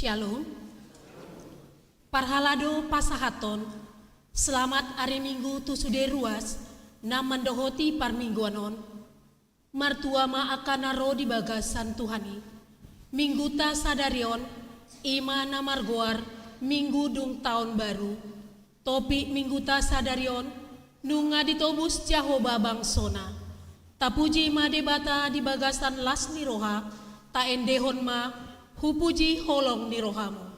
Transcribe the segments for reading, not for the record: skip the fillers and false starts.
Shalom. Parhalado pasahaton. Selamat hari Minggu tu sudah ruas. Nam mendohoti parmingguanon. Martua ma akan naro di bagasan Tuhani. Minggu ta sadarion. Ima namargoar. Minggu dung tahun baru. Topi minggu ta sadarion. Nunga ditobus Jahoba bangsona. Tapuji ma debata di bagasan las ni roha. Ta endehon ma hupuji holong ni rohamu.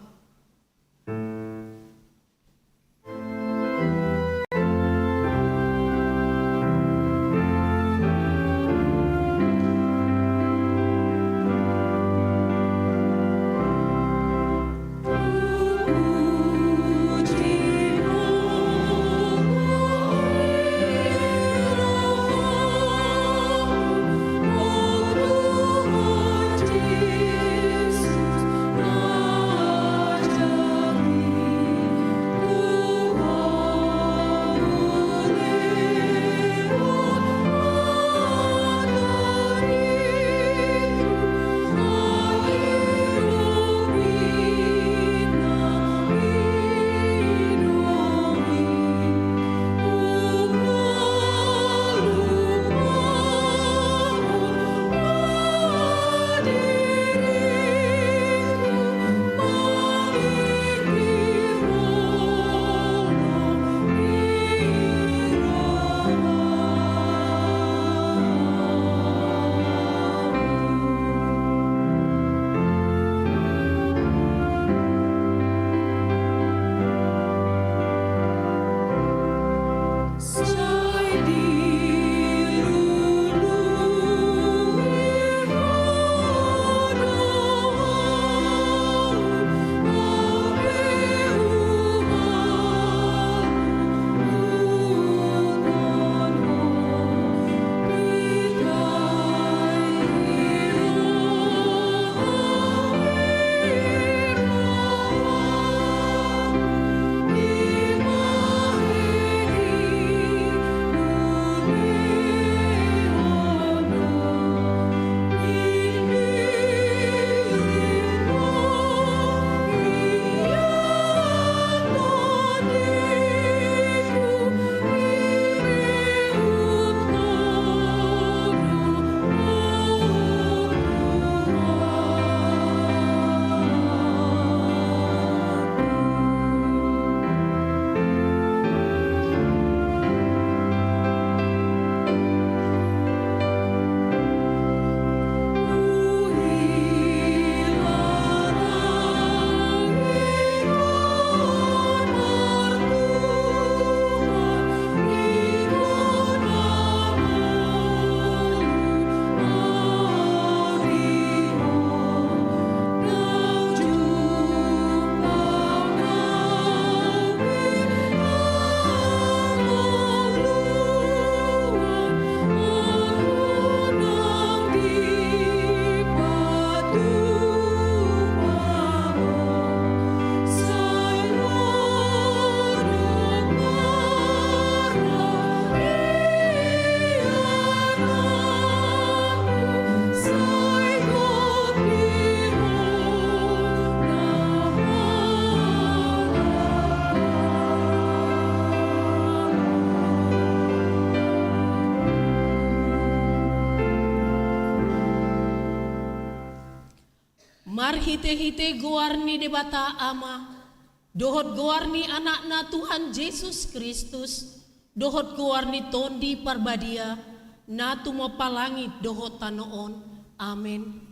Mar hite-hite goarni debata ama, dohot goarni anakna Tuhan Yesus Kristus, dohot goarni tondi parbadia, na tumo palangit dohot tanoon. Amin.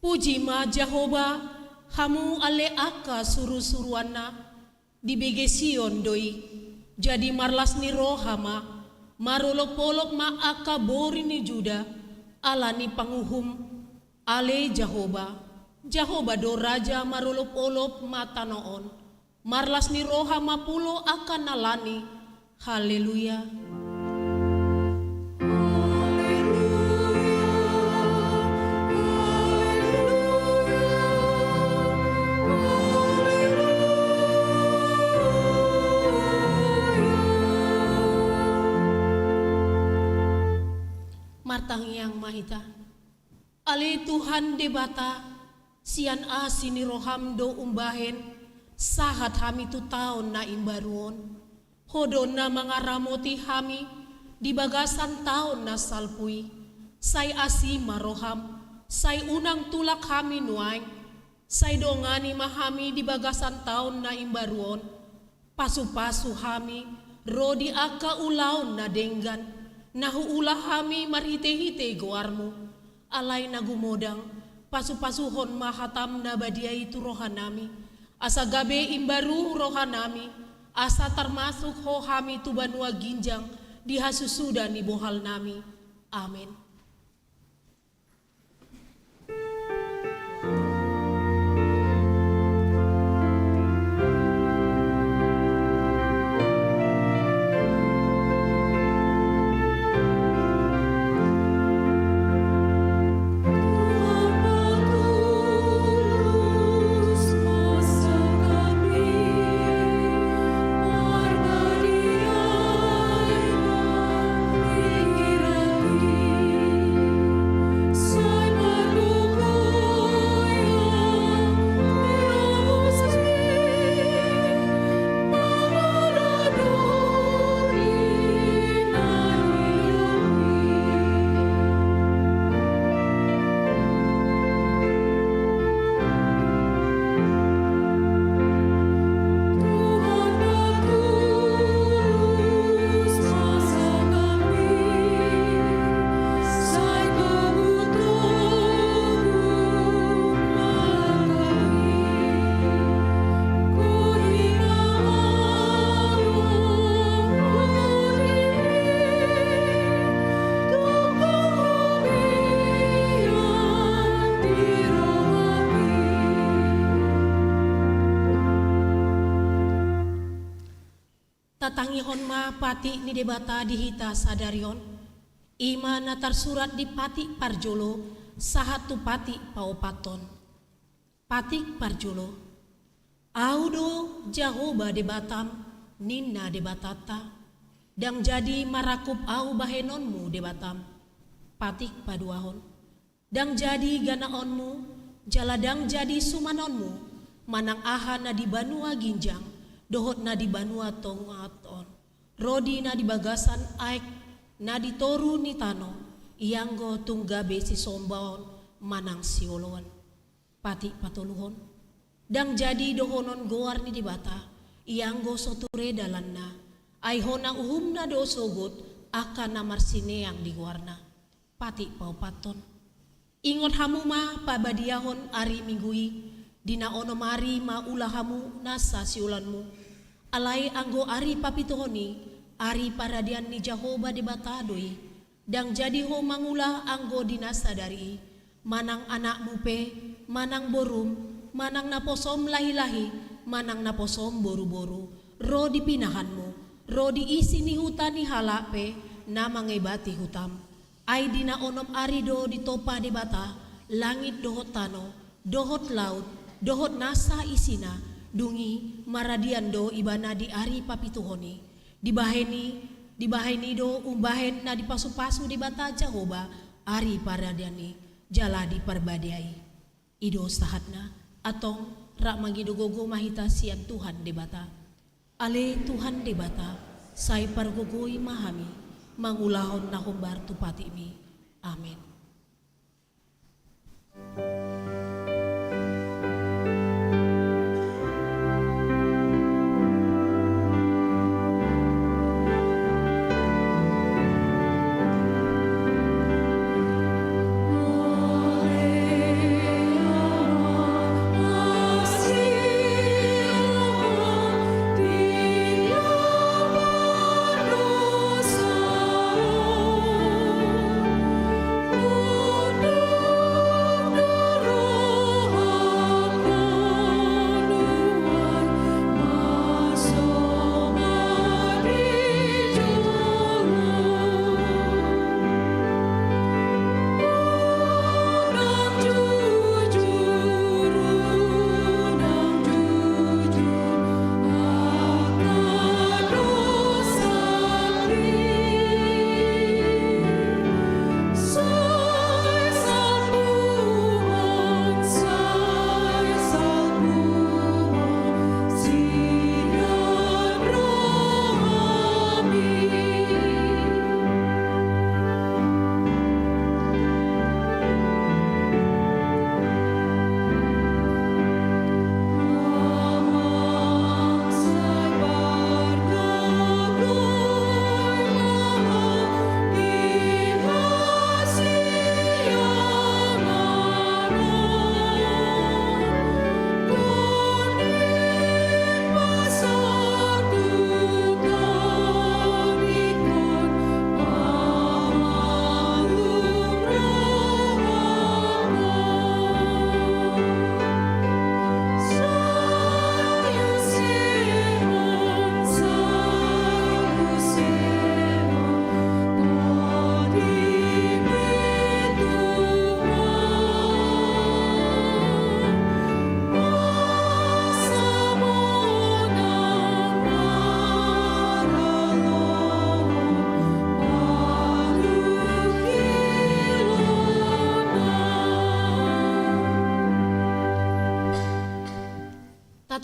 Puji ma Jahoba, hamu ale aka suru-suruana, di begesion doi, jadi marlas ni rohama, marolok-polok ma aka bori ni Juda, alani panguhum, ale Jahoba, Jahoba do raja marolop-olop mata noon, marlas ni roha mapulo akan nalani. Haleluya. Martang yang mahita, ali Tuhan debata, sian asini roham do umbahen, sahat hami tu taon na imbaruon, hodon na mga ramoti hami, di bagasan taon na salpui, say asima roham, say unang tulak hami nuaing, say dongani mahami di bagasan taon na imbaruon, pasu-pasu hami, rodi aka ulaon na denggan, nahuula hami marhite-hite goarmu, alay na gumodang, pasu-pasuhon mahatam na badia itu rohanami, asa gabe imbaru rohanami, asa termasuk ho hami tu banua ginjang, dihasusuda ni bohal nami. Amin. Tatangihon ma pati ni debata dihita sadarion, ima na tersurat di pati parjolo sahatu pati paupaton. Patik parjolo, audo Jahoba debatam ninna debatata, dang jadi marakup au bahenonmu debatam. Patik paduahon, dang jadi ganaonmu, jaladang jadi sumanonmu, manang aha na di banua ginjang, dohot na di banua tongaton, rodi na di bagasan aik, na di toru ni tano, ianggo tunggabe si sombaon, manang sioloan. Pati patuluhon, dang jadi dohonon goar ni di bata, ianggo soture dalanna, ay honang uhumna do sogot, akan namar sineang di goarna. Pati paupaton, ingot hamu ma pabadiahon ari minggui, dina ono mari ma ulahamu nasa siulanmu, alai anggo ari papituhoni, ari paradian ni Jahoba debatadoi, dang jadi ho mangula anggo dinasa dari, manang anakmu pe, manang borum, manang naposom lahi-lahi, manang naposom boru-boru, ro dipinahanmu, ro diisi ni hutan ni halak pe, na mangebati hutam, ay dina onom ari do ditopa debata, langit dohot tano, dohot laut, dohot nasa isina, dungi maradian do ibana di ari papituhoni, dibaheni do umbahen na dipasu-pasu di bata Jahoba, ari paradiani, jala di perbadiai. Ido sahatna, atong rak magidogogo mahita sian Tuhan debata. Ale Tuhan debata, say pargogoi mahami, mangulahon na humbar tupati mi. Amin.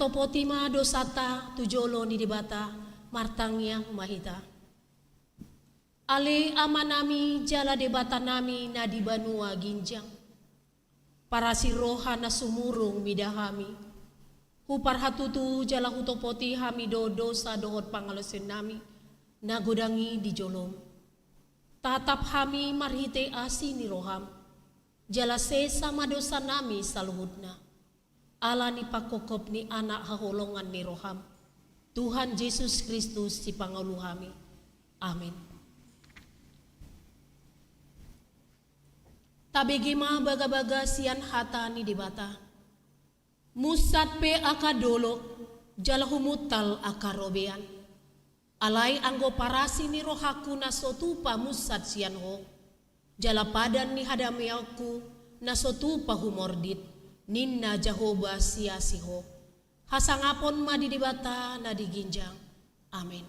Matopotima dosata tujolo ni dibata martang yang mahita. Ale amanami jala debata nami na di banua ginjang. Para si roha na sumurung midahami. Hupar hatutu jala hutopoti hami do dosa dohot pangalosin nami. Nagodangi di jolom. Tatap hami marhite asi ni roham. Jala sama dosa nami saluhutna. Ala ni pakokop ni anak haholongan ni roham. Tuhan Yesus Kristus si panguluhami. Amin. Tabegima baga-baga sian hata ni dibata. Musat pe akadolo jalahumutal akarobean. Alai anggo parasi ni rohaku na sotupa musat sian ho. Jalapadan ni hadamiaku na sotupa humordit. Ninna Jahoba siasiho. Hasangapon ma di dibata na diginjang. Amin.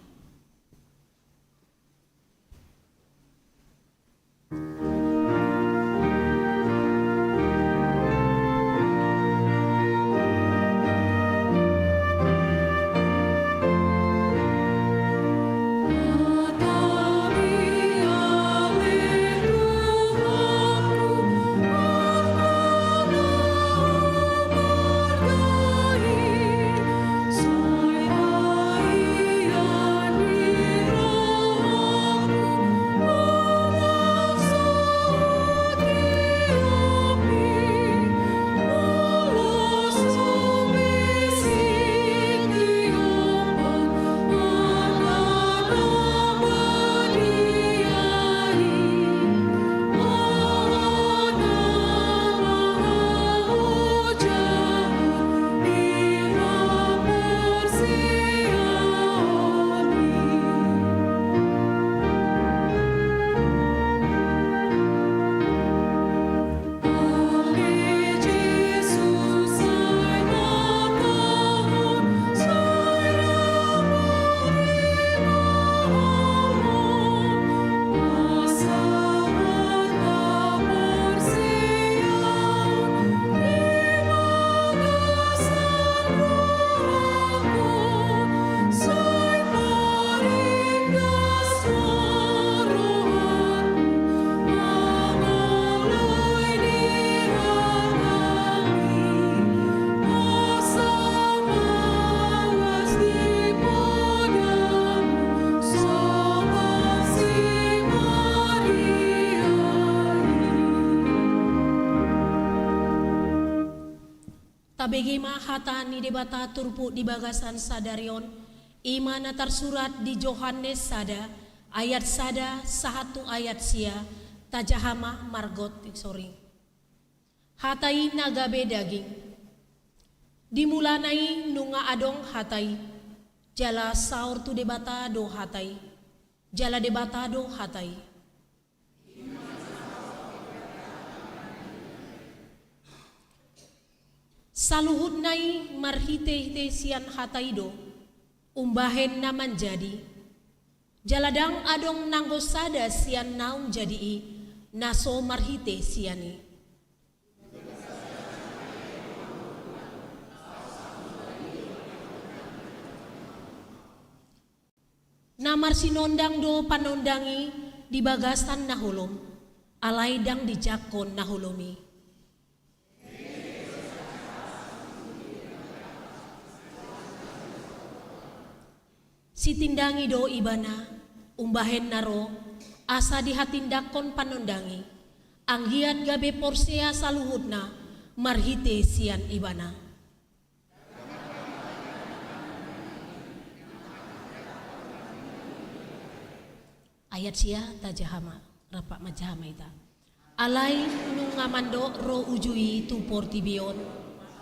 Tabegima hata ni debata turpu di bagasan sadarion. Imana tersurat di Yohanes sada ayat sada satu ayat sia tajahama margot sorry. Hatai nagabe daging. Dimulanai nunga adong hatai. Jala saur tu debata do hatai. Jala debata do hatai. Saluhut nai marhite-hite sian hataido, umbahen naman jadi. Jaladang adong nanggosada sian naung jadi naso marhite siani. Namar sinondang do panondangi di bagasan nahulom, alai dang di jakon nahulomi. Si tindangi do ibana, umbahen naro, asa dihatindakon panondangi, anggiat gabe porsea saluhutna, marhite sian ibana. Ayat sia tajahama, rapak majahama ita. Alai nungamando ro ujui tu portibion,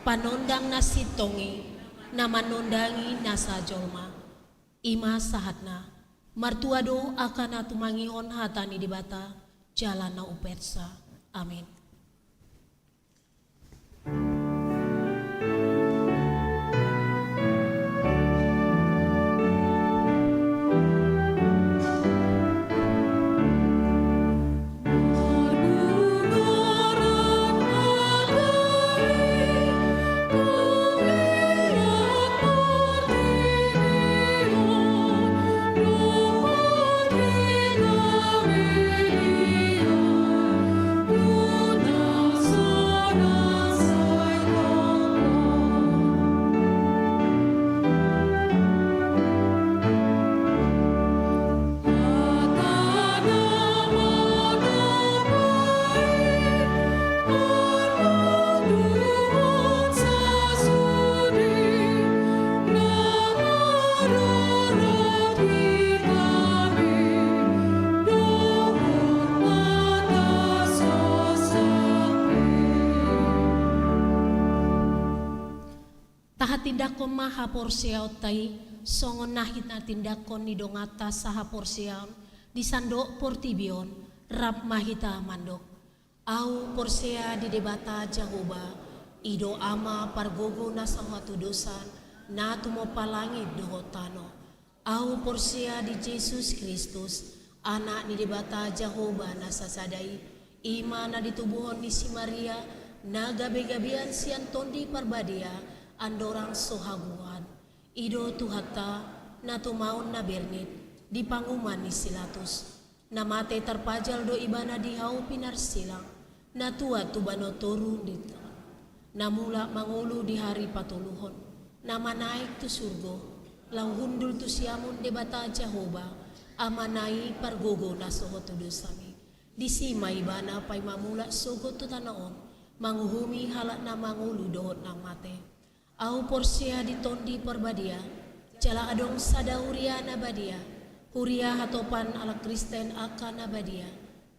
panondang nasitongi, namanondangi nasa jolma. Ima sahatna, martuado akan atumangihon hatani dibata, jalan na upersa. Amin. tindakon maha porsiaw tay songon nahit na tindakon ni dongata saha porsiaw di sandok portibion rap mahita mandok. Au porsea di debata Jahoba ido ama pargogo na sahatu dosan na tumopalangit dohotano. Au porsea di Yesus Kristus anak ni debata Jahoba na sasadai ima na ditubuhon ni si Maria na gabe-gabian sian tondi parbadia andorang sohaguan ido tuhata na tumaon na bernit di panguman ni Silatus na mate terpajal do ibana di hau pinar silang na tua tubano turun di na mula mangulu di hari patuluhon na manaik tu surgo lau hundul tu siamun debata Jahoba amanai pargogo na sohotu dosami di sima ibana pai mamula sogo tu tanaon manguhumi halak na mangulu dohot na mate. Au porsia di tondi perbadia jala adong sada huria na badia huria hatopan ala Kristen akan na badia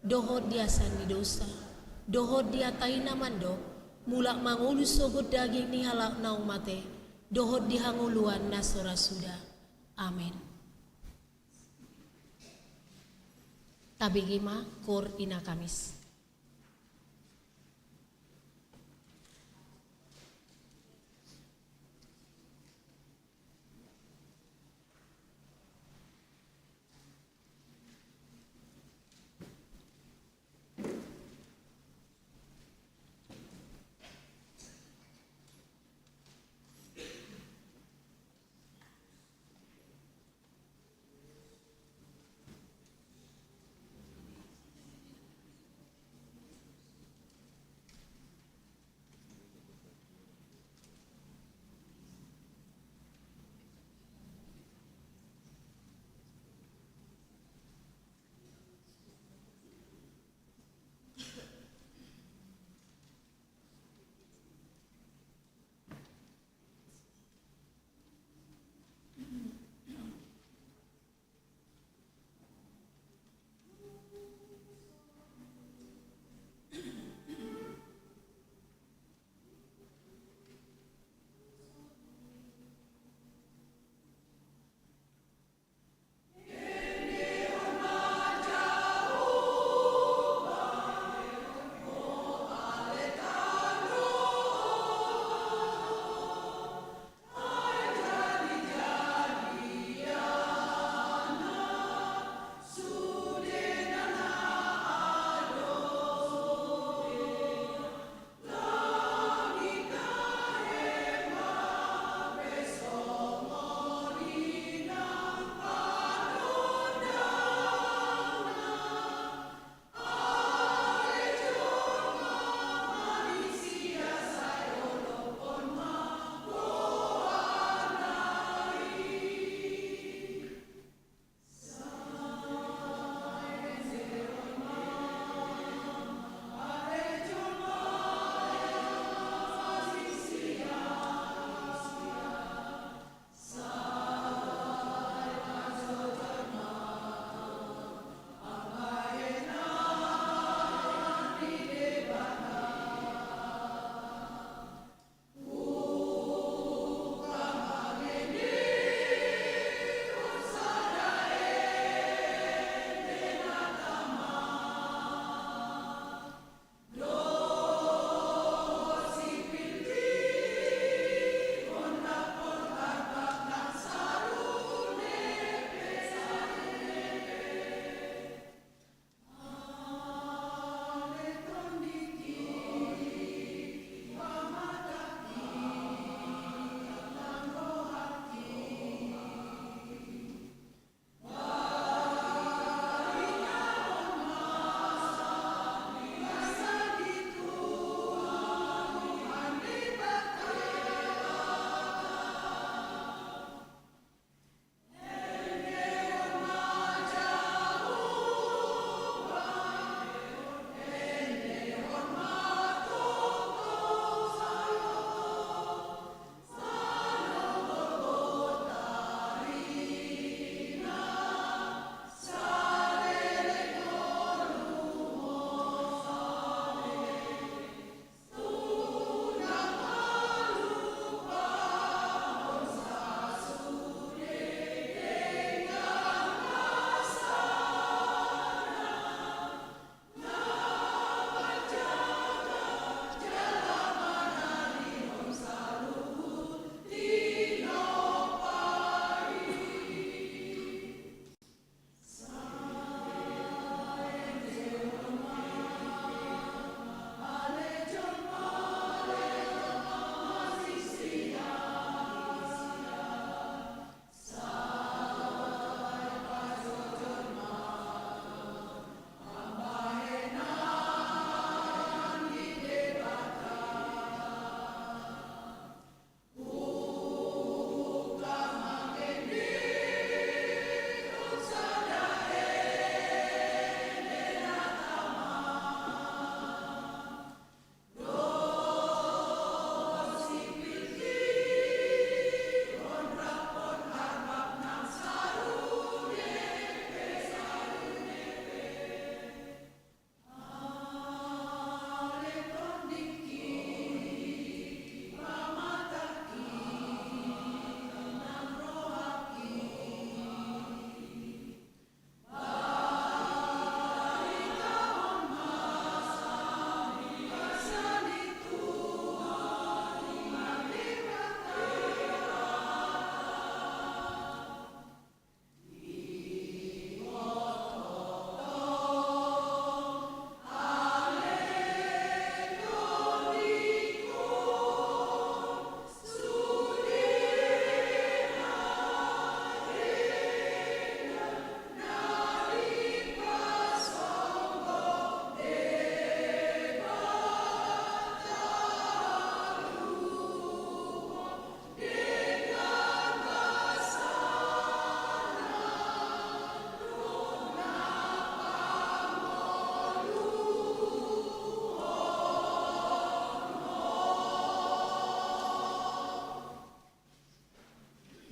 dohot diasan di dosa dohot dia taina mando mulak mangulu sogot daging ni halak naung mate dohot dihanguluan nasora sudah. Amin. Tabigima kor ina Kamis.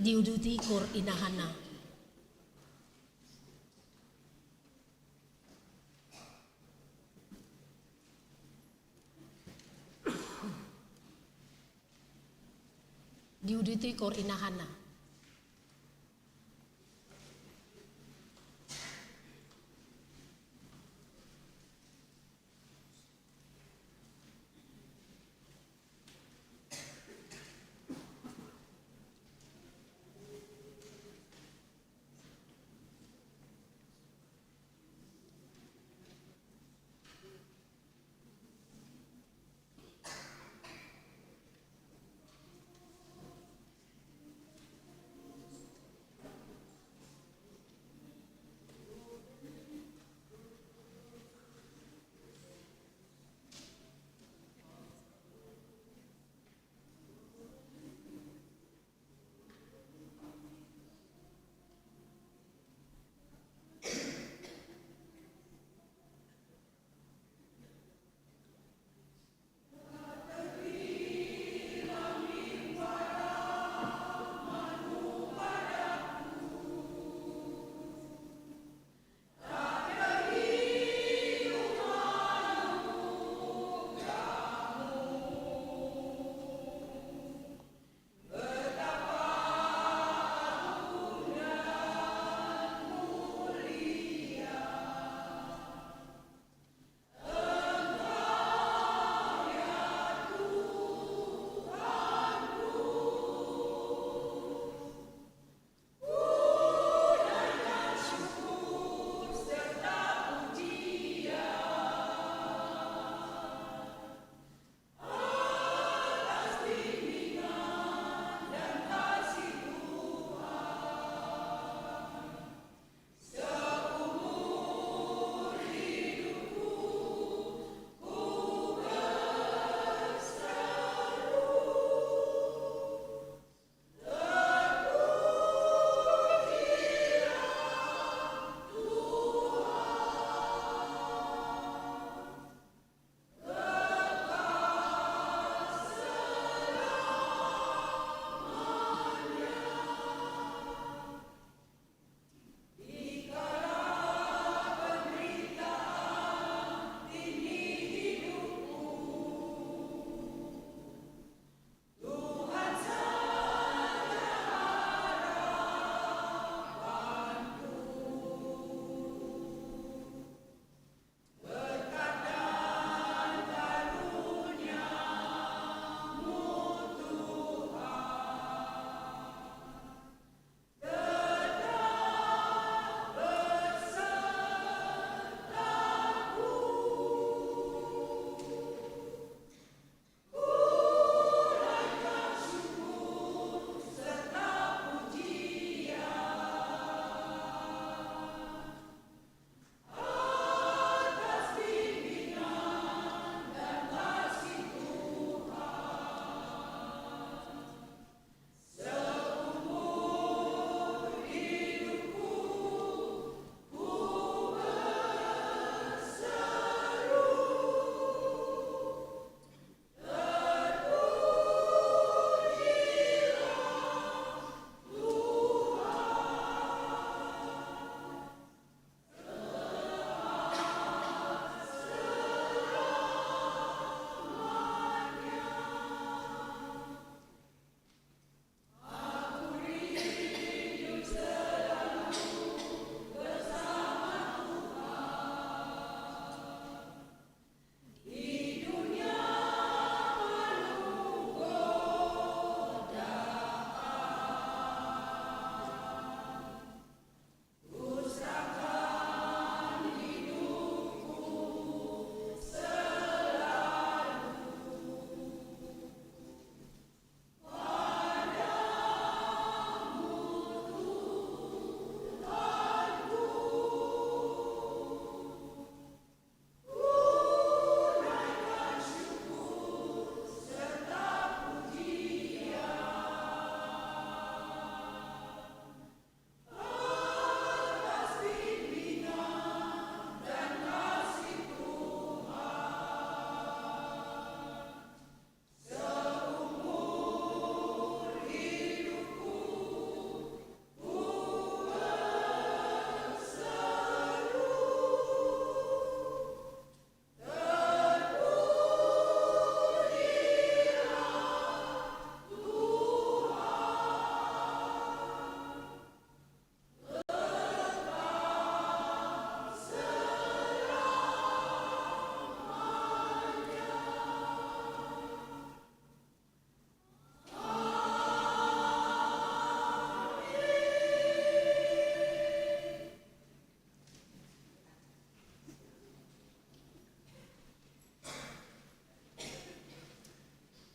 diuduti kor inahana. Diuduti kor inahana.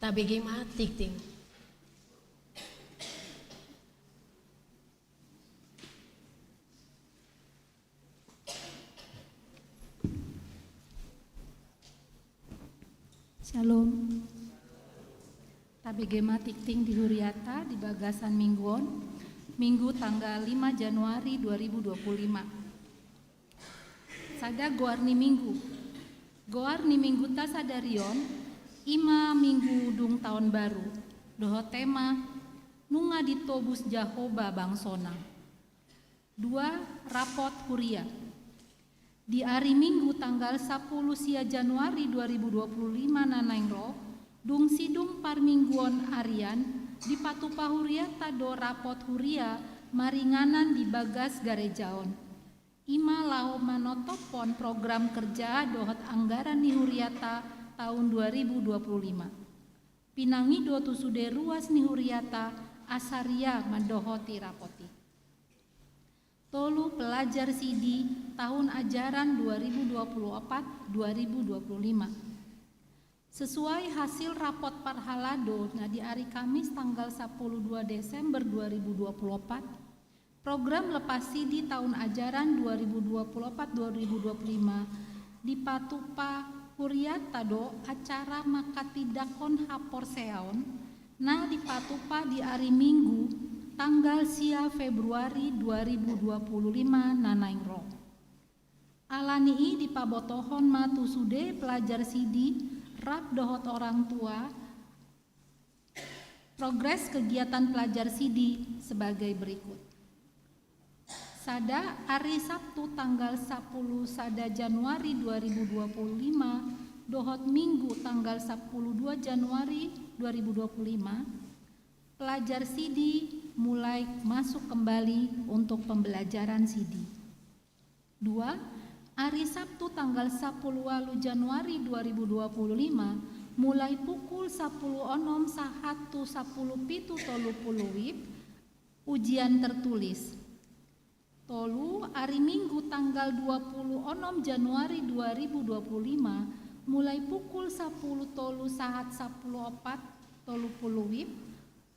tabege ma tikting. Shalom. Tabege ma tikting di Huriata di Bagasan Mingguon, Minggu tanggal 5 Januari 2025. Sada goarni Minggu. Goarni Minggu ta sadarion, ima Minggu dung tahun baru. Doho tema, nunga ditobus Jahoba bangsona. 2. Rapot Huria. Di hari Minggu tanggal 10 sia Januari 2025 nanaingro, dung sidung parmingguon Arian di Patupa Huria tado rapot Huria maringanan di Bagas Garejaon. Ima lau manotopon program kerja dohot anggaran ni Huriata tahun 2025. Pinangido tu sude ruas ni Huriata asaria mandohoti rapoti. Tolu pelajar sidi tahun ajaran 2024-2025. Sesuai hasil rapot Parhalado di hari Kamis tanggal 12 Desember 2024, program lepas sidi tahun ajaran 2024-2025 di Patupa Huriatado acara makatidakon hapor seaon di Patupa di hari Minggu tanggal sia Februari 2025 nanaingro. Alanii di pabotohon matu sude pelajar sidi rap dohot orang tua progres kegiatan pelajar sidi sebagai berikut. Sada hari Sabtu tanggal 10 sada Januari 2025 dohot Minggu tanggal 12 Januari 2025 pelajar sidi mulai masuk kembali untuk pembelajaran sidi. 2. Hari Sabtu tanggal 10 Januari 2025 mulai pukul 10.00 sahatu 10.30 WIB ujian tertulis. Tolu hari Minggu tanggal 26 Januari 2025 mulai pukul 10.00 sahat 10.30 WIB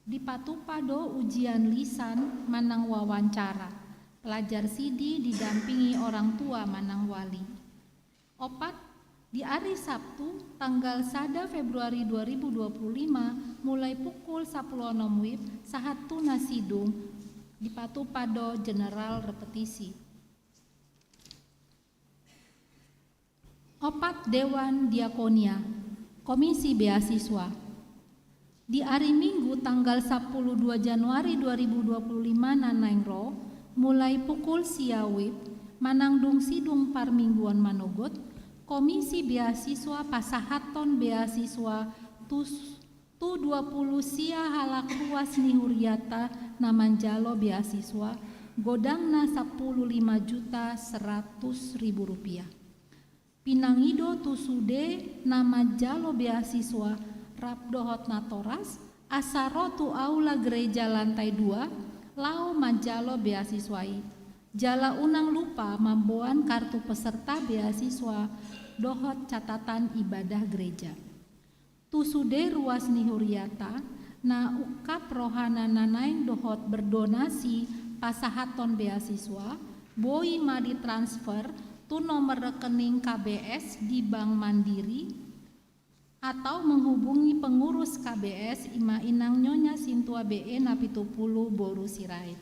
di Patupado ujian lisan manang wawancara. Pelajar sidi didampingi orang tua manang wali. 4. Di hari Sabtu tanggal 1 Februari 2025 mulai pukul 10.00 WIB sahat tuna sidung di Patupado General Repetisi. 4. Dewan Diakonia Komisi Beasiswa. Di hari Minggu tanggal 12 Januari 2025 nanaingro mulai pukul siawib manangdung sidung parmingguan manogot Komisi Beasiswa Pasahaton Beasiswa tu 20 sia halak ruas ni Huriata namanjalo beasiswa godangna 15.100.000 rupiah. Pinangido tu sude nama jalo beasiswa Rapdohot Natoras Asarotu Aula Gereja Lantai 2 Lau Majalo Beasiswai Jala unang lupa mamboan kartu peserta beasiswa dohot catatan ibadah gereja. Tusude ruas ni Huriata na ukap rohana nanaing dohot berdonasi pasahaton beasiswa boi ma ditransfer tu nomor rekening KBS di Bank Mandiri atau menghubungi pengurus KBS Ima Inang Nyonya Sintua BE Napitupulu Boru Sirait.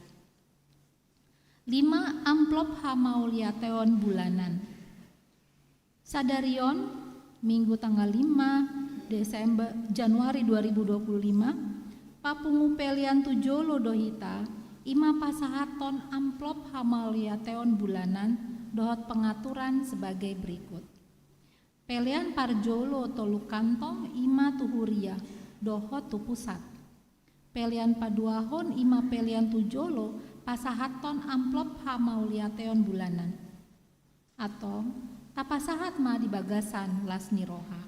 5. Amplop Hamauliateon bulanan. Sadarion Minggu tanggal 5 Desember Januari 2025 Papungu Pelian Tujolo Dohita Ima pasahaton amplop Hamauliateon bulanan dohot pengaturan sebagai berikut. Pelian Parjolo tolu kantong ima tuhuria dohot tu pusat. Pelian paduahon ima pelian tujolo pasahaton amplop Hamauliateon bulanan. Atau tapasahat ma di Bagasan Lasni Roha.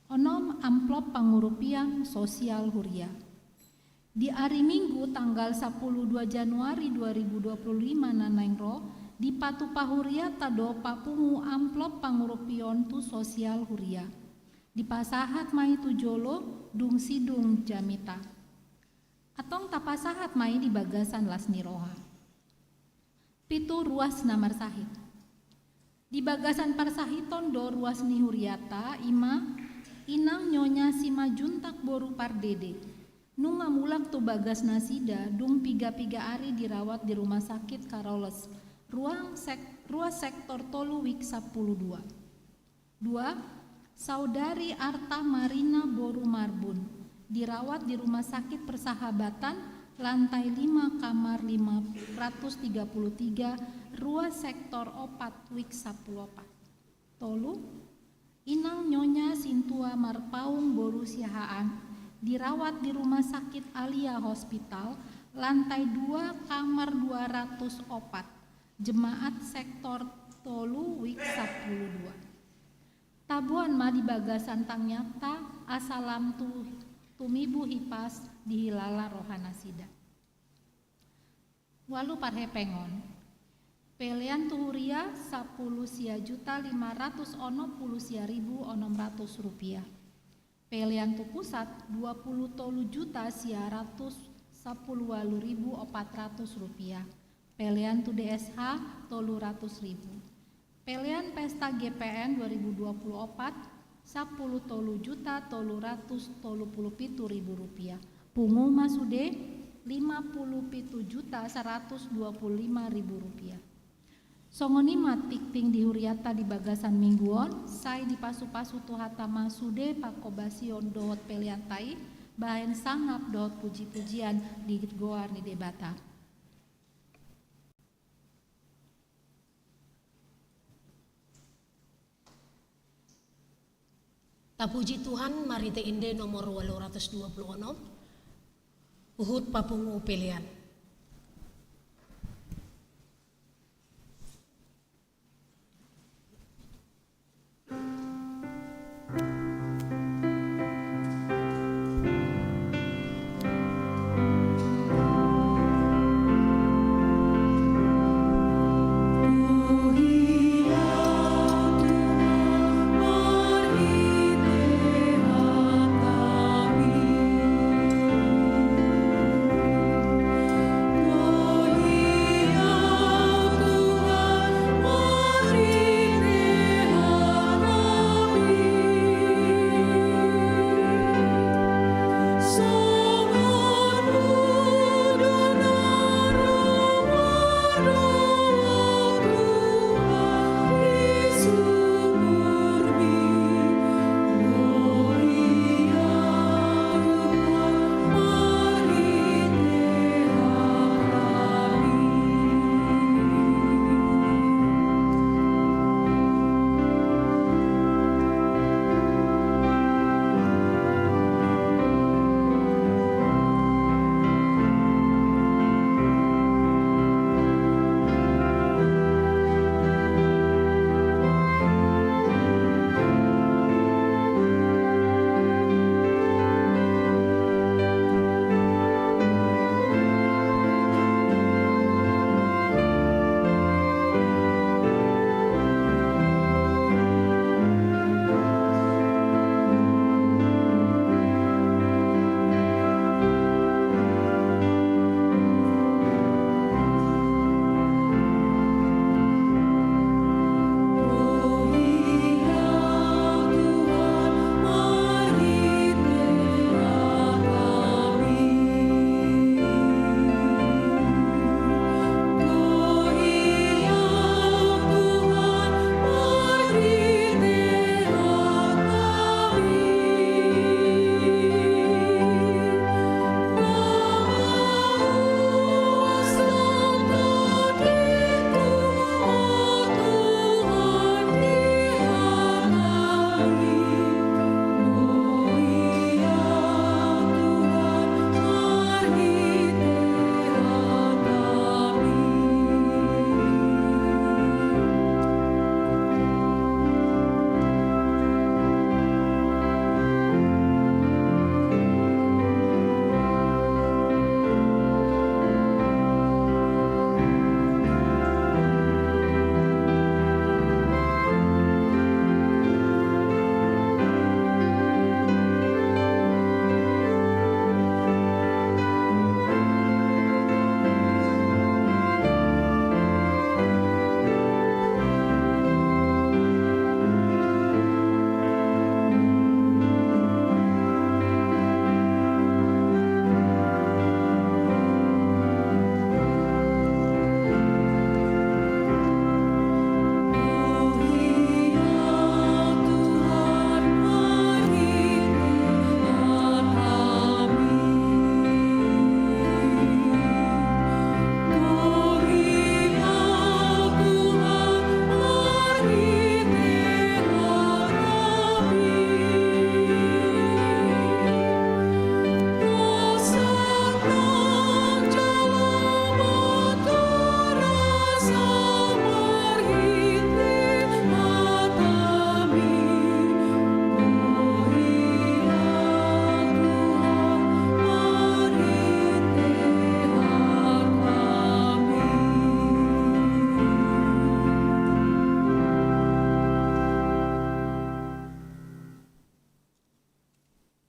Onom amplop pangurupian sosial Huria. Di hari Minggu tanggal 12 Januari 2025 nanaingro di Patupa Huria tado papungu amplop pangurupion tu sosial Huria Di pasahat mai tujolo dung sidung jamita. Atong tapasahat mai di bagasan lasni roha. Pitu ruas namar sahit. Di bagasan parsahiton do ruas ni huriata ima inang nyonya sima juntak boru pardede. Nunga mulak tu bagas nasida dung piga-piga ari dirawat di rumah sakit Karoles. Ruas sektor tolu wik 12. 2. Saudari Arta Marina Boru Marbun dirawat di rumah sakit Persahabatan lantai 5 kamar 533 ruas sektor 4 wik 14. Tolu. Inang nyonya Sintua Marpaung Boru Sihaan dirawat di rumah sakit Alia Hospital lantai 2 kamar 204 jemaat sektor tolu wik 12. Tabuan ma di bagasan tang nyata asalam tumibu hipas di hilala rohana sida. Walu parhepengon pelian tuhuria 10 sia juta 500 ono puluh sia ribu 600 rupiah. Pelian tu pusat 20 tolu juta sia ratus 10 ribu 400 rupiah. Pelian tu DSH tolu ratus ribu. Pelian pesta GPN 2024 10 tolu juta tolu ratus tolu puluh pitu ribu rupiah. Pungu masude 57 juta 125 ribu rupiah. Songoni matik ting di huriata di bagasan mingguon, sai di pasu-pasu tuhata masude pakobasion dohot peliantai, bahen sangap dohot puji-pujian di goar ni debata. Tapuji Tuhan, mari te inde nomor 826, uhut papungu pelian.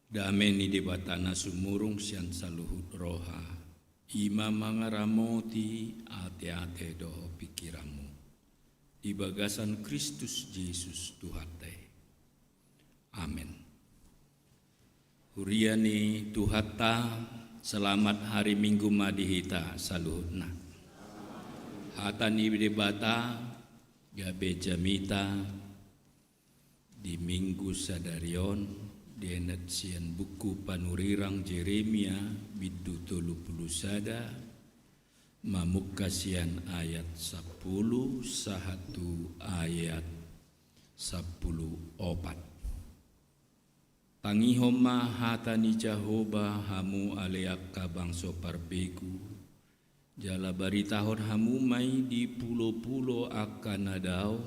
Dameni debatana sumurung sian saluhut roha. Ima mangaramoti ate-ate doho pikiramu. Di bagasan Kristus Yesus Tuhate. Amin. Huriani Tuhata, selamat hari Minggu madihita saluhutna. Hatani debata gabe jamita di Minggu Sadarion Denet sian buku panurirang Jeremia bidu 30 sada mamuk kasian ayat 10 sahatu ayat 10 opat. Tangihoma hatani Jahoba hamu aleaka bangso parbeku jala baritahon hamu mai di pulo-pulo akan nadao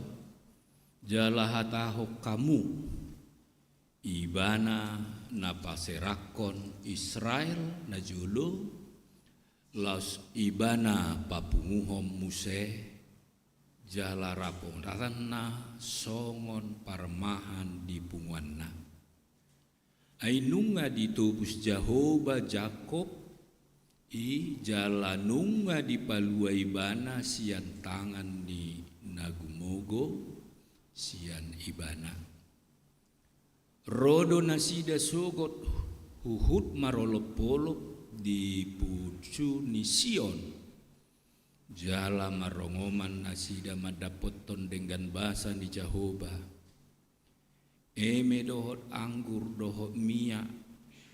jala hatahok kamu ibana napaserakon Israel na julo laus ibana papunguhom muse jala rapong ratana songon parmahan di punguanna ainunga ditubus Jahoba Jakob i jala nunga di palua ibana sian tangan di nagumogo sian ibana rodo nasida sogot huhut marolop-olop di pucu ni Sion jala marongoman nasida madapoton dengan bahasa di Jahoba eme dohot anggur dohot minyak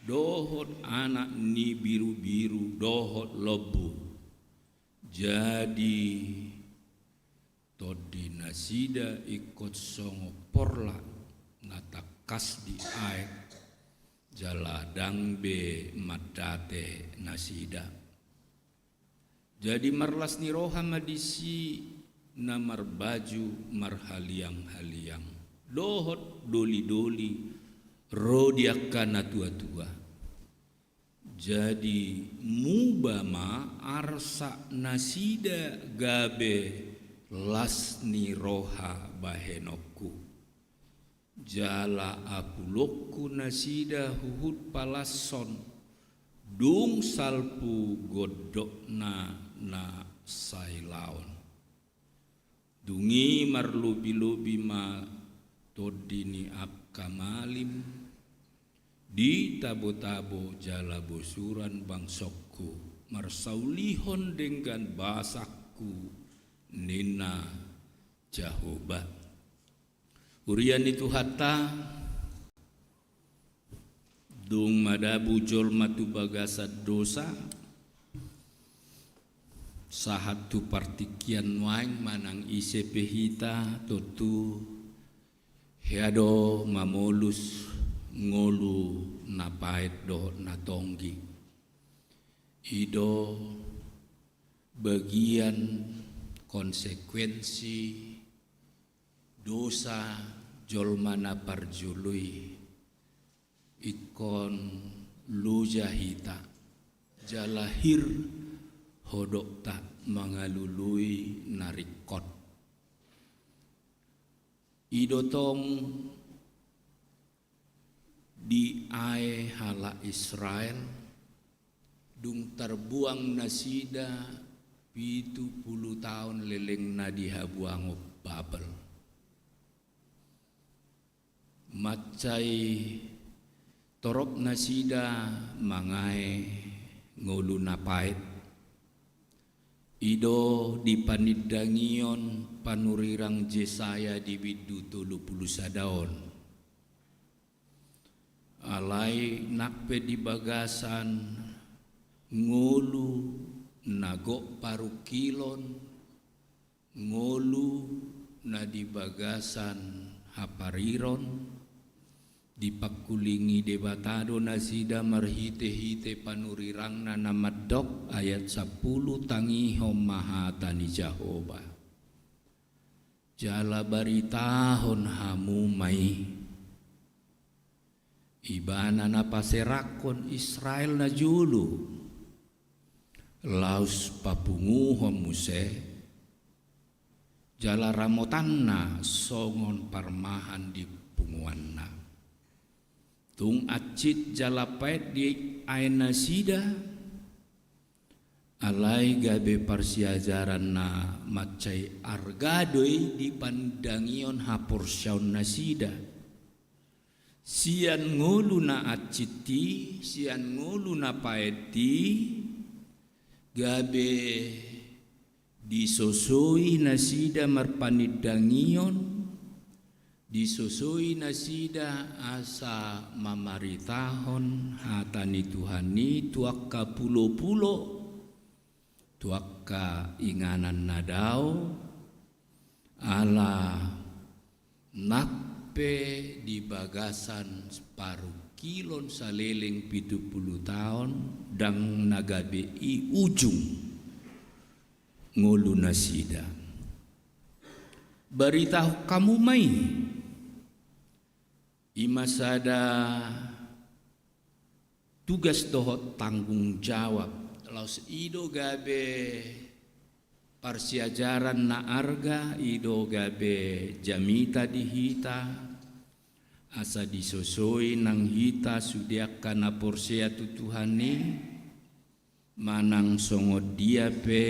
dohot anak ni biru-biru dohot lobu jadi todi nasida ikut songo porla natak kas di air jala dangbe madate nasida jadi marlas ni roha madisi namar baju marhaliang-haliang dohot doli-doli rodiakana tua-tua jadi mubama arsa nasida gabe lasni roha bahenokku jala apulokku nasida huhut palason dung salpu godokna na sailaon dungi marlubi-lubi ma todini apkamalim di tabo-tabo jala bosuran bangsokku marsaulihon dengan basaku nina Jahoba urian itu hatta dung madabu jol matu bagasat dosa sahatu partikian waing manang ise pehita tutu heado mamolus ngolu napait do natonggi ido bagian konsekuensi dosa jolmana parjului ikon lujahita jalahir hodok tak mangalului narikot idotong di ae hala Israel dung terbuang nasida 70 tahun leleng nadi habuang Babel macai torop nasida mangai ngulu napait ido dipanidangion panurirang Jesaya di bidu 30 sadaon alai nakpe di bagasan ngulu nagok parukilon ngulu na di bagasan hapariron dipakulingi debatado nasida marhite-hite panurirang na namadok ayat 10 tangihom mahatani Jahoba jala baritahon hamu mai ibana na paserakon Israel na julu laus papunguhom muse jala ramotanna songon parmahan di punguanna tung acit jalapait di aina sida alai gabe parsiajaran na macai argadoi di pandangion hapor syaun nasida sian ngulu na aciti sian ngulu na paeti gabe disosoi nasida marpanidangion disosoi nasida asa mamaritahon hatani Tuhani tuakka pulo-pulo tuakka inganan nadao ala nape di bagasan separuh kilon saleleng 70 tahun dang nagabe i ujung ngulu nasida beritahu kamu mai imasada tugas dohot tanggung jawab laus ido gabe parsiajaran na arga ido gabe jamita dihita asa disosoi nang hita sudiakan na porsea tutuhani manang songod dia pe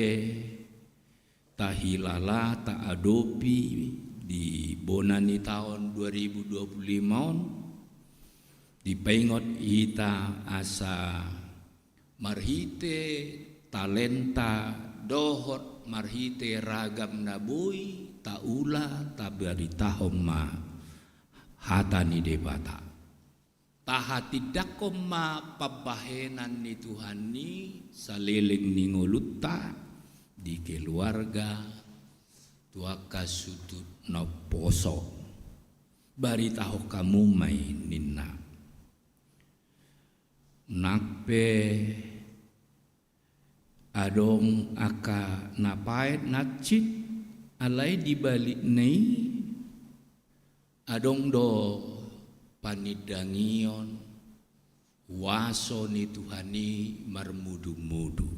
tahilala ta adopi di bonani tahun 2025 dipengot ita asa marhite talenta dohot marhite ragam nabui taula tabaritahom ma hatani debata tahati dakom ma pabahenan ni Tuhani saliling ningolutta di keluarga tuaka sutut no poso bari tahu kamu mai ninna nakpe adong aka napait natcit alai dibalik nei adong do panidangion waso ni Tuhani marmudu-mudu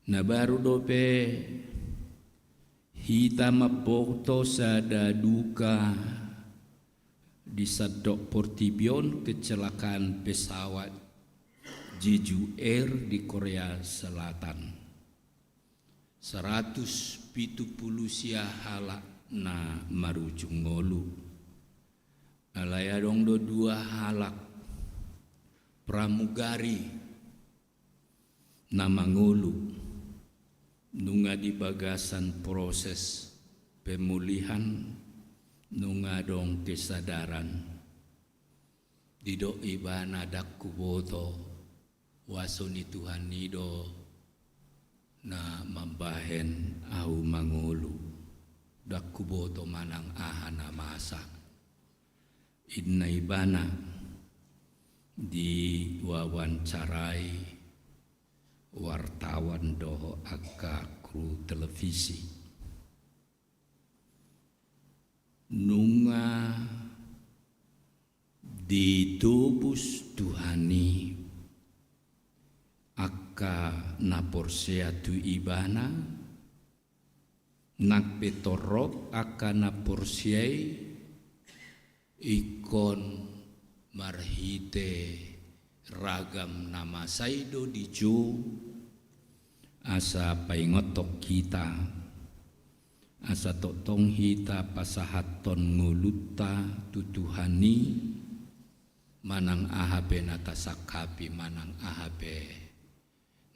na baru dope hita mapoto sada duka di Sadok Portibion kecelakaan pesawat Jeju Air di Korea Selatan 170 sia halak na marujung ngolu alaya dong do 2 halak pramugari nama ngolu nunga di bagasan proses pemulihan nunga dong kesadaran dido ibana dakku boto wasoni Tuhan nido na mambahen au mangulu dakku boto manang ahana masa inna ibana di wawancarai wartawan doho aka kru televisi nunga ditubus Tuhani aka naporsea tu ibana nak petorok aka naporsiai ikon marhite ragam nama saido dijo asa paingotok kita asa totong hita pasahaton nguluta tutuhani manang ahabe natasakapi manang ahabe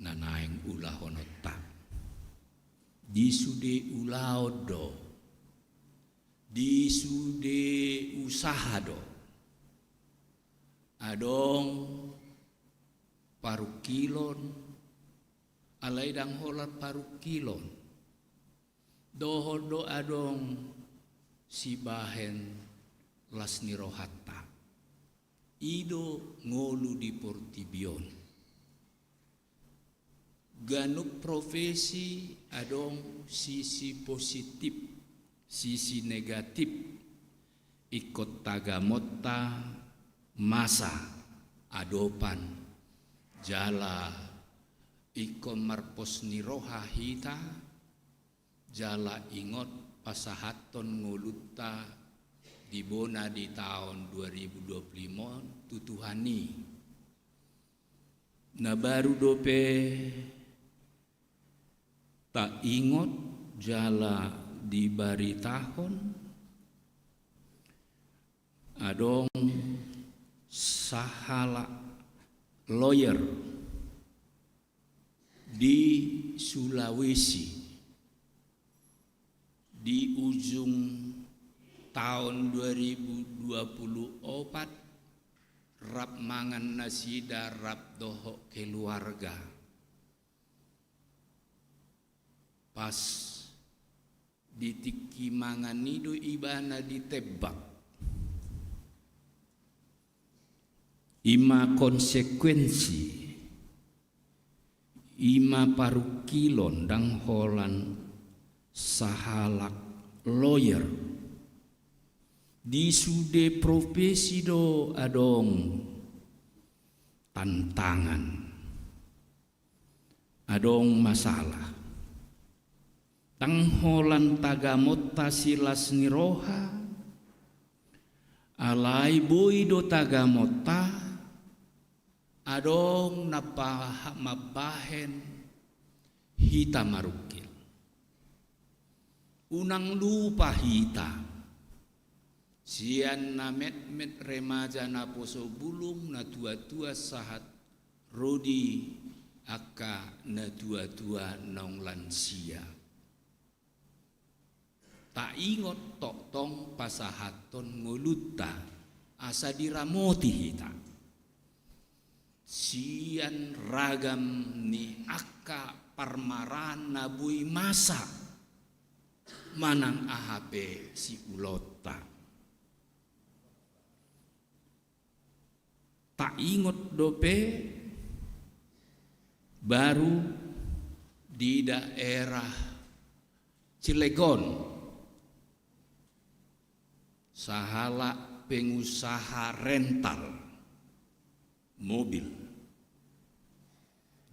nanaing ulahonota disude ulaodo disude usahado adong paru kilon alai dang holat paru kilon dohodo adong sibahen lasni rohatta ido ngolu di Portibion ganuk profesi adong sisi positif sisi negatif ikut tagamota masa adopan jala ikon marpos niroha hita jala ingot pasahaton nguluta dibona di tahun 2025 tutuhani. Na baru dope tak ingot jala di bari tahun adong sahala lawyer di Sulawesi di ujung tahun 2024 rap mangan nasida rap doho keluarga pas ditiki mangan nido ibana ditebak ima konsekuensi ima parukilon dang holan sahalak lawyer di sude profesi do adong tantangan adong masalah tang holan tagamot tasilas niroha alai boy do tagamota adong mabahen hita marukil unang lupa hita sian na met remaja na poso bulung na tua-tua sahat rodi aka na tua-tua nong lansia tak ingot tok tong pasahaton nguluta asa diramoti hita sian ragam ni aka parmaran nabui masa manang ahape si ulota tak ingot dope baru di daerah Cilegon sahala pengusaha rental mobil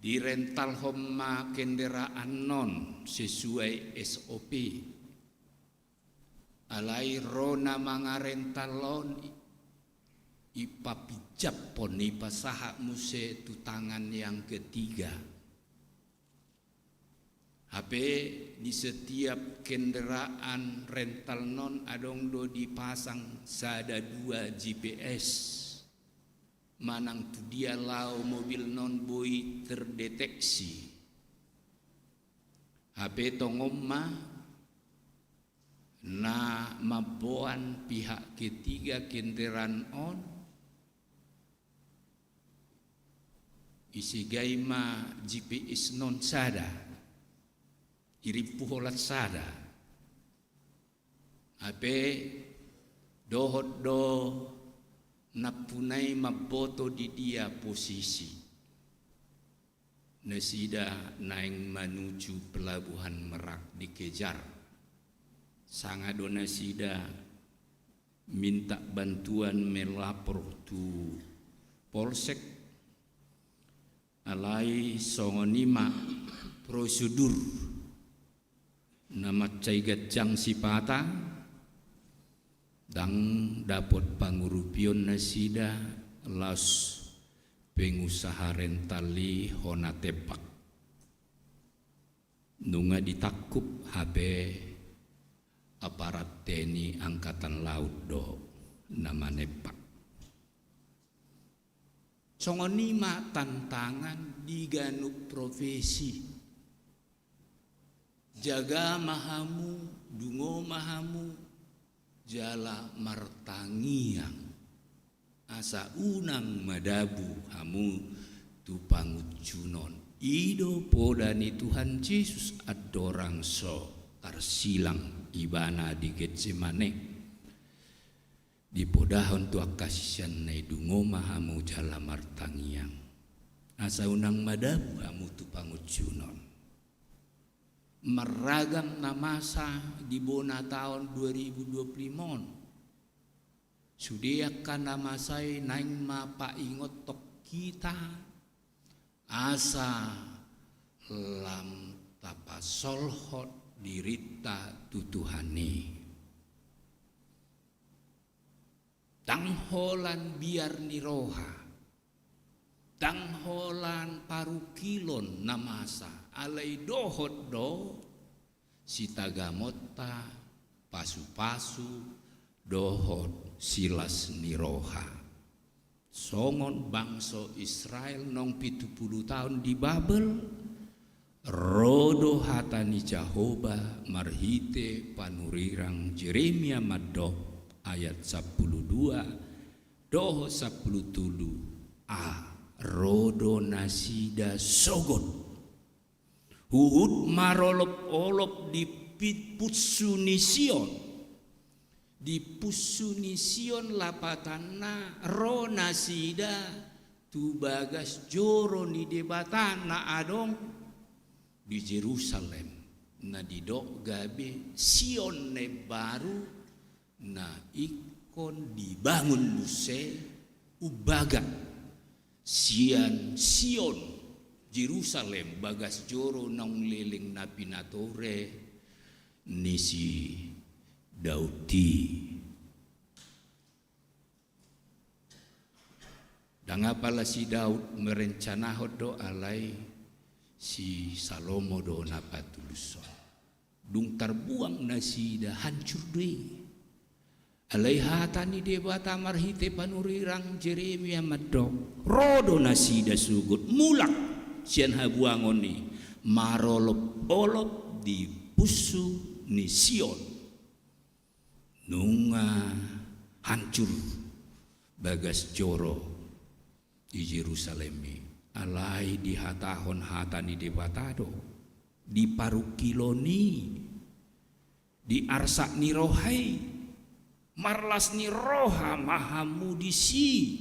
di rental homa kendaraan non sesuai SOP alai rona manga rental lon ipapijap pon ipasaha muse tutangan yang ketiga HP di setiap kendaraan rental non adong do dipasang sada 2 GPS manang tu dia lau mobil non boy terdeteksi HP tongomma na maboan pihak ketiga kendaraan on isi gaima GPS non sada iripuholat sada ape dohot do napunai maboto di dia posisi nasida naing menuju pelabuhan Merak dikejar sangado nasida minta bantuan melapor tu polsek alai songonima prosedur nama caigat jang sipata dang dapat pangurupion nasida las pengusaha rentali hona tepak nunga ditakup HP aparat TNI angkatan laut do nama nepak songonima tantangan diganuk profesi jaga mahamu, dungo mahamu, jala martangiang, asa unang madabu hamu tupangut junon. Ido podani Tuhan Yesus adorang so tarsilang ibana di Getsemane. Di podahon tu akasian nai dungo mahamu jala martangiang, asa unang madabu hamu tupangut junon. Meragam na masa di bona tahun 2025 sudiakan na masay naing mapaingot tok kita asa lam tapasolhot dirita tutuhani Tangholan biar niroha, tangholan paru kilon namasa, alai dohot do, sitagamota, pasu-pasu, dohot silas niroha. Songon bangsa Israel nong 70 tahun di Babel, rodo hatani Jehovah marhite panurirang Jeremia madok ayat 12 doho 10 rodo nasida sogot huhud marolop-olop di Pusunision, di Pusunision lapatana ro nasida tu bagas joro ni debatana adong di Jerusalem na didok gabe Sion ne baru na ikon dibangun luse ubaga Sion Jerusalem bagas joro nang leling na pinatore nisi Dauti. Dangapala si Daud merencanahod do alay si Salomo do napatuluso. Dung tarbuang na sida hancur dui. Alay hatani debata marhite panurirang Jeremia madok. Rodo na sida sugut mulak sian habuangon ni marolop-olop di pusu ni Sion. Nunga hancur bagas joro di Jerusalem alai di hatahon hatani debatado di parukiloni di arsak ni rohai marlas ni roha mahamudisi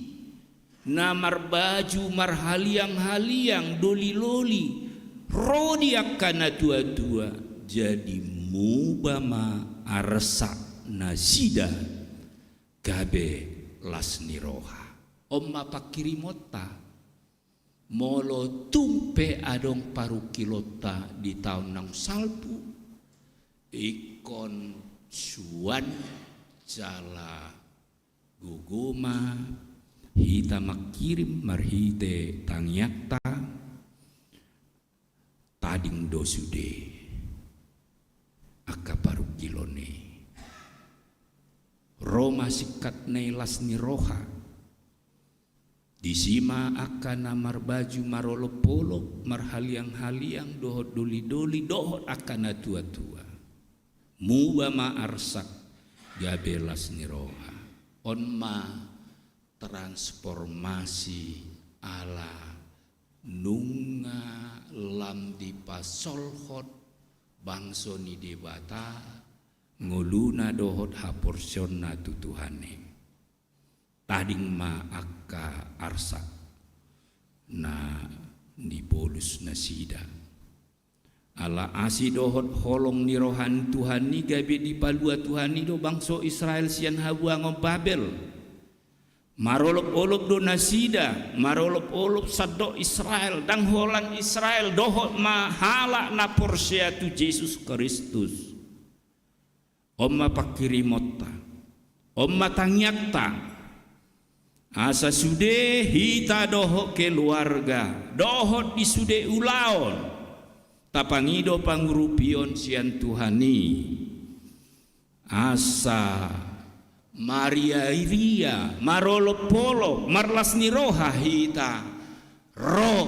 namar baju marhaliang-haliang doli-loli rodi akana tua-tua jadi mubama arsak nasida gabe lasni roha omma pakirimota molo tumpe adong parukilota di tahun nang salpu ikon suan jala guguma hita makirim marhite tangyakta tading dosude aka parukilone Roma sikat nailas ni roha disima akan namar baju marolopolop marhaliang-haliang dohot doli-doli dohot akan tua-tua mubama arsak gabelas ni roha onma transformasi ala nunga lam di pasolhot bangso ni debata nguluna dohot haporsion na tutuhane tading ma akka arsa na di bolus na sida ala asi dohot holong ni rohan Tuhan ni gabe di palua Tuhan ni do bangso Israel sian habuang Babel marolop-olop do nasida marolop-olop sadok Israel dang holan Israel dohot mahala na porsia tu Yesus Kristus omma pakirimota omma tangyakta asa sude hita dohot keluarga dohot di sude ulaon tapangido pangurupion sian Tuhani asa Maria iria marolopolo marlas ni roha hita roh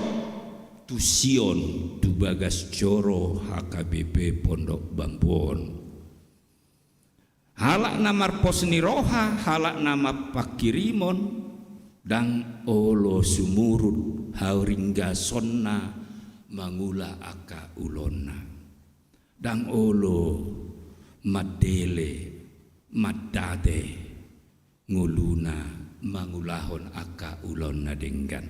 tu Sion tu bagas joro HKBP Pondok Bambon halak namar pos ni roha halak nama pakirimon dang olo sumurut hauringga sonna mangula aka ulona dang olo madele madade nguluna mangulahon aka ulona denggan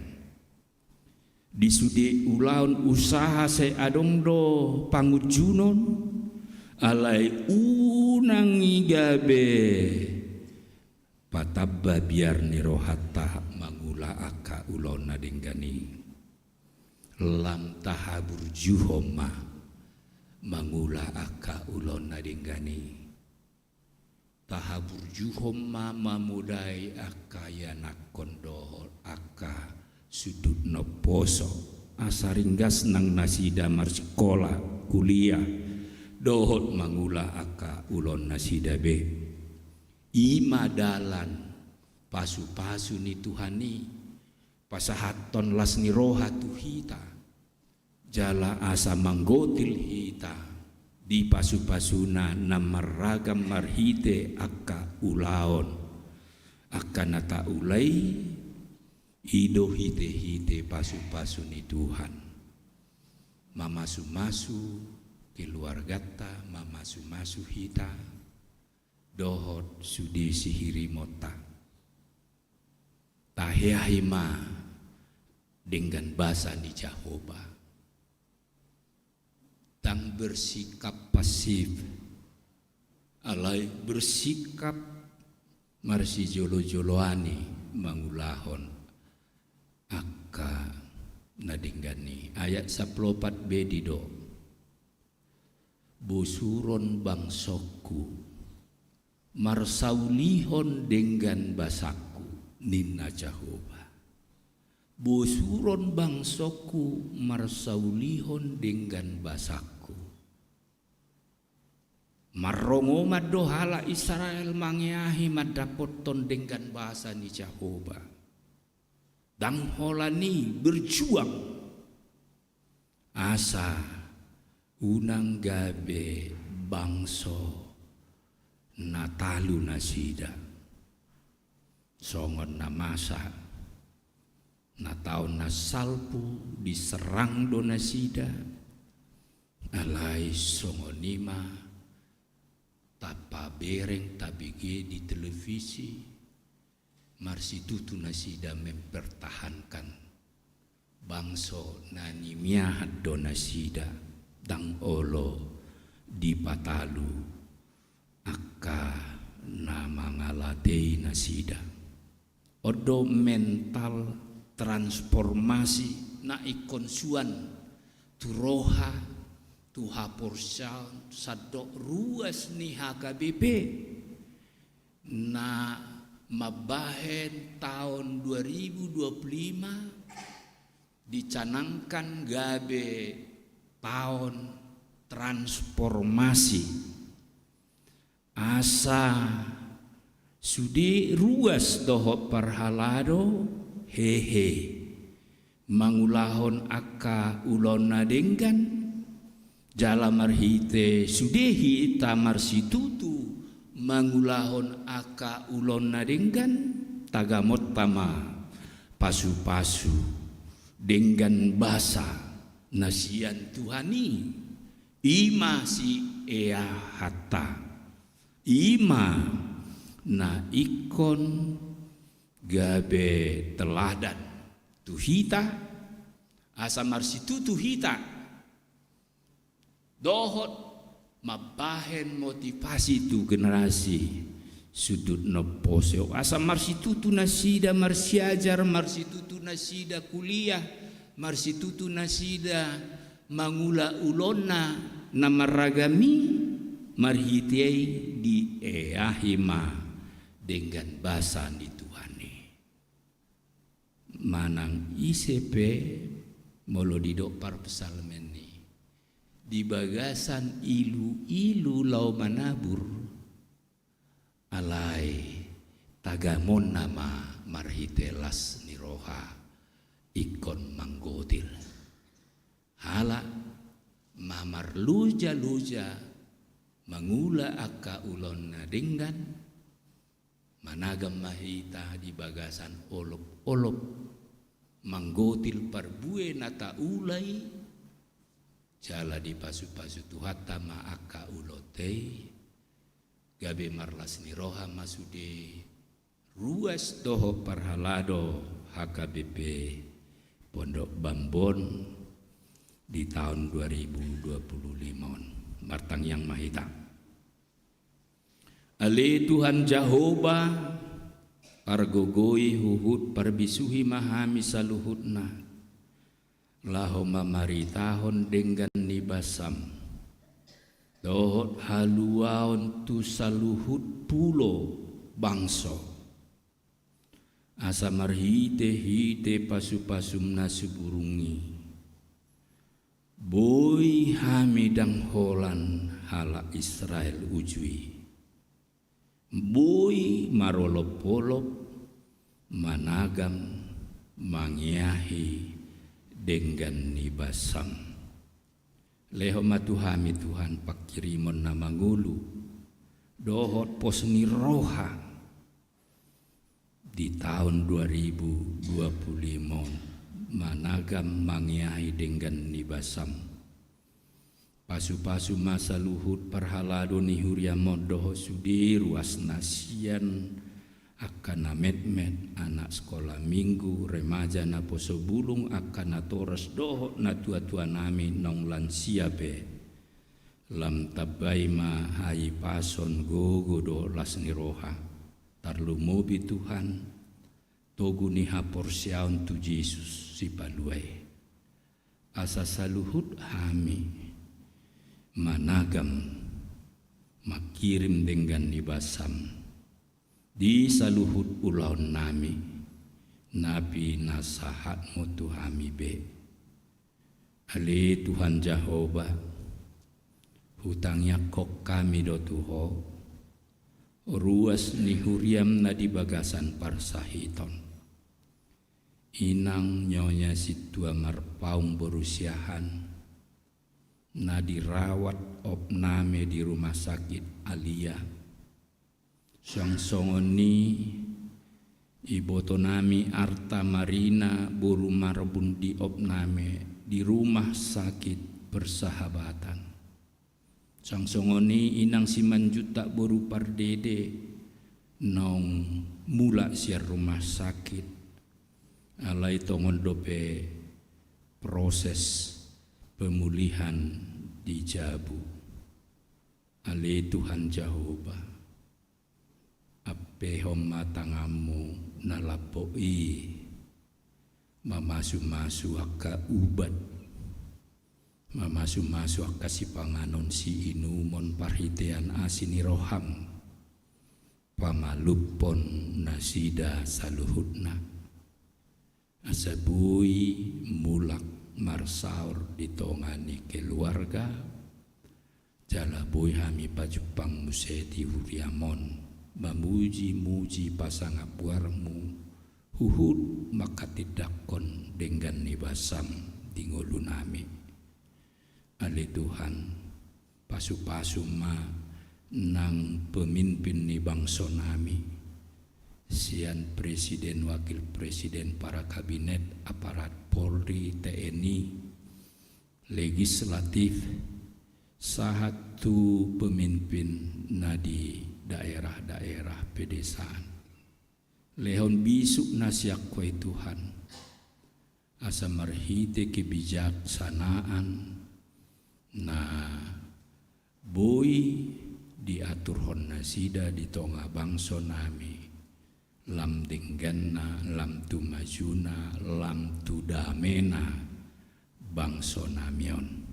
disude ulaon usaha se adong do pangujunon alai unangi gabe patabba biar nirohata mangula aka ulona denggani lam tahabur juhoma mangula aka ulona denggani tahabur juhom mama mudai aka yanak kondohol aka sudut no poso asaringgas nang nasida mar sekolah kuliah dohot mangula aka ulon nasida be ima dalan pasu-pasu ni Tuhani pasahaton las ni roha tuhita jala asa manggotil hita di pasu-pasuna namaragam marhite aka ulaon aka nata ulai ido hite-hite pasu-pasu ni Tuhan mamasu-masu keluargata mamasu-masu hita dohot sudi sihiri mota tahiahima dengan bahasa ni Jehovah tang bersikap pasif alai bersikap marsi jolo-joloani mangulahon aka nadinggani ayat 14 bedido busuron bangsoku marsaulihon dengan basaku ninna Jehovah busuron bangsoku marsaulihon dengan basaku marrongo madohala Israel mangiahi madapoton dengan bahasa ni Jehovah dang holani berjuang asa unang gabe bangso natalu nasida songon namasa na taon na salpu diserang do nasida alai songonima tapa bereng tabige di televisi marsi tutu nasida mempertahankan bangso nani miahat do nasida dang olo di patalu aka na mangalatei nasida odo mental transformasi na ikonsuan turoha tuha porsal sadok ruas ni HKBP na mabahen tahun 2025 dicanangkan gabe tahun transformasi asa sudi ruas doho parhalado hehe mangulahon aka ulona denggan jala marhite sudehi tamar situtu mangulahon aka ulona denggan tagamot tama pasu-pasu denggan basa nasian Tuhani ima si ea hatta ima na ikon gabe teladan tuhita asa marsitu tuhita dohot mabahen motivasi tu generasi sudut noposeo asa marsitutu nasida marsiajar marsitutu nasida kuliah marsitutu nasida mangula ulona namaragami marhitei di eahima dengan bahasa di Tuhani manang ICP molo didok par pesalmen ni di bagasan ilu-ilu lau manabur alai tagamon nama marhitelas niroha ikon manggotil hala mamar luja-luja mangula aka ulon na denggan managam mahita di bagasan olop-olop manggotil parbue nata ulai jala di pasu-pasu tuhata ma aka ulotei gabe marlas niroha masude ruas doho parhalado HKBP Pondok Bambon di tahun 2025 martang yang mahita ale Tuhan Jehovah pargogoi huhut parbisuhi mahami saluhutna lahoma maritahon dengan nibasam dohot haluaon tu saluhut pulo bangso. Asa marhite pasu-pasumna suburungi. Boy hamidang holan hala Israel ujui. Boy marolop-olop managam mangyahi dengan nibasam. Leho matuhami Tuhan pakirimon na mangulu dohot posni roha di tahun 2025 managam mangyahi dengan nibasam. Pasu-pasu masa luhut parhalado ni huriamon doho sudi ruas nasian akan met anak sekolah minggu remaja na poso bulung akan na toros doho na tua-tua nami nong lansia be lam tabai ma hai pason gogo do las ni roha tarlu mobi Tuhan togu ni hapor siaun tu Yesus si paluai asa saluhut hami managam makirim dengan nibasam di saluhut ulaun nami nabi nasahat mutu hami be ale Tuhan Jehovah hutangnya kok kami do tuho ruas ni huriam na di bagasan parsahiton inang nyonya situa marpaung berusiahan na dirawat opname di rumah sakit Alia sang songoni iboto nami arta marina buru marbun di opname di rumah sakit persahabatan sang songoni inang siman juta buru pardede nong mula siar rumah sakit alai tongon dope proses pemulihan di Jabu. Ale Tuhan Jehovah apehom matangamu nalapoi mamasu-masu akka ubat mamasu-masu akka si panganon si inumon parhitean asini roham pamalupon nasida saluhutna asabui mulak marsaur ditongani keluarga jalaboy hami pajupang museti huriamon memuji-muji pasang apuarmu huhud makatidakon dengan nibasam di ngulu nami ale Tuhan pasu-pasu ma nang pemimpin ni bangsa nami sian presiden wakil presiden para kabinet aparat Polri TNI legislatif satu pemimpin nadi daerah-daerah pedesaan lehon bisuk nasiak kue Tuhan asa marhite kebijaksanaan na boy diatur hon nasida di tonga bangso nami lam dingganna lam tu majuna lam tu damena bangso namion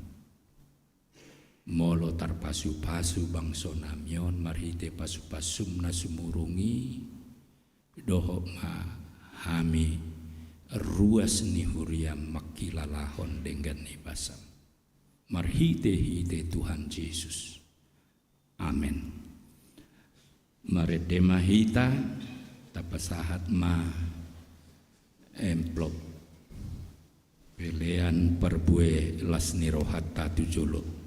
molo tar pasu-pasu bangso namion marhite pasu-pasum na sumurungi doho ma hami ruas ni huriam makilalahon dengan nibasam marhite-hite Tuhan Yesus amin maredema hita tapasahat ma emplop pelean perbue las nirohat tatu jolo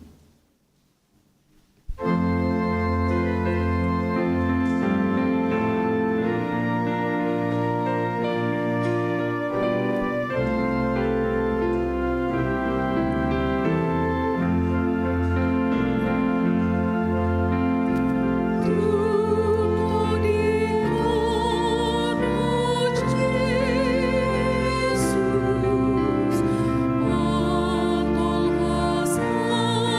Yesus, Angkol Hasan.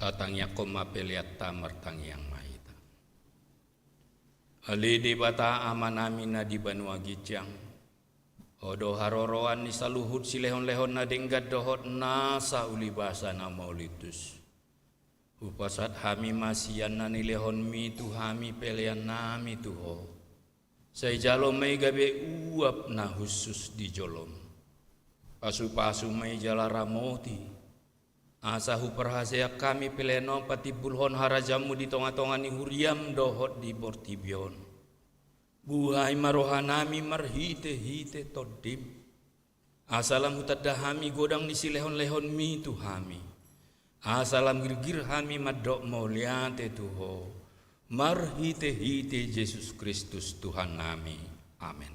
tatangya koma peliata martang yang maita. Ali di bata amanamina di Banua Gijang. Odo haroroan ni saluhut si lehon-lehon na denggad dohot nasa ulibasa na maulitus. Upasat hami masian na ni lehon mi tu hami pelian nami tuho. Say jalo may gabe uap na husus di jolom. Pasu-pasu may jala ramoti. Asahu perhasea kami peleno pati bulhon harajamu di tonga-tonga ni huriam dohot di bortibion. Buhai marohanami marhite-hite todim. Asalam hutadahami godang ni silehon-lehon mi tuhami. Asalam girgir hami madok mauliate tuho. Marhite-hite Yesus Kristus Tuhan nami. Amin.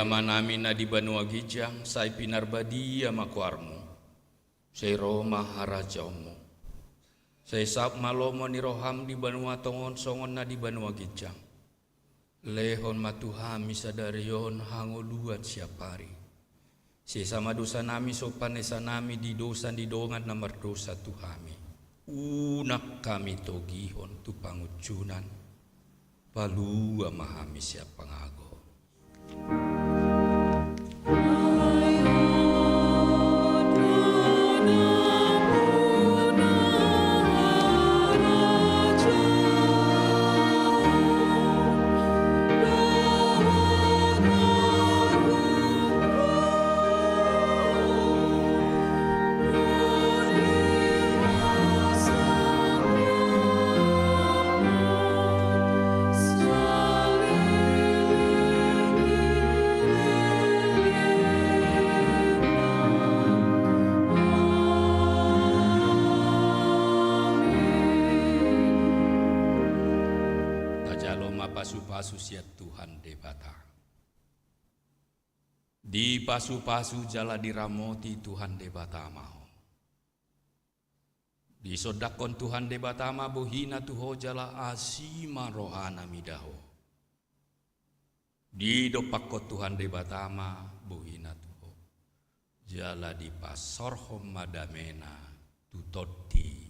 Manami na di Banua Gijang, say pinarbadia makuarmo, say Roma harajaomo, say sap malomo ni roham di Banua Tongon songon na di Banua Gijang, lehon matuhami sadarion hango luat siapari, say sama dosa nami sopanesa nami di dosa di dongan na mardosa tuhami, unak kami togihon tu pangucunan, palua mahami siapangago. Pasu-pasu siat Tuhan debata. Di pasu-pasu jala diramoti Tuhan debata mau. Di sodakon Tuhan debata ma bohina tuho jala asima rohana midaho. Di dopakot Tuhan debata ma bohina tuho jala di pasorhom madamena tutoti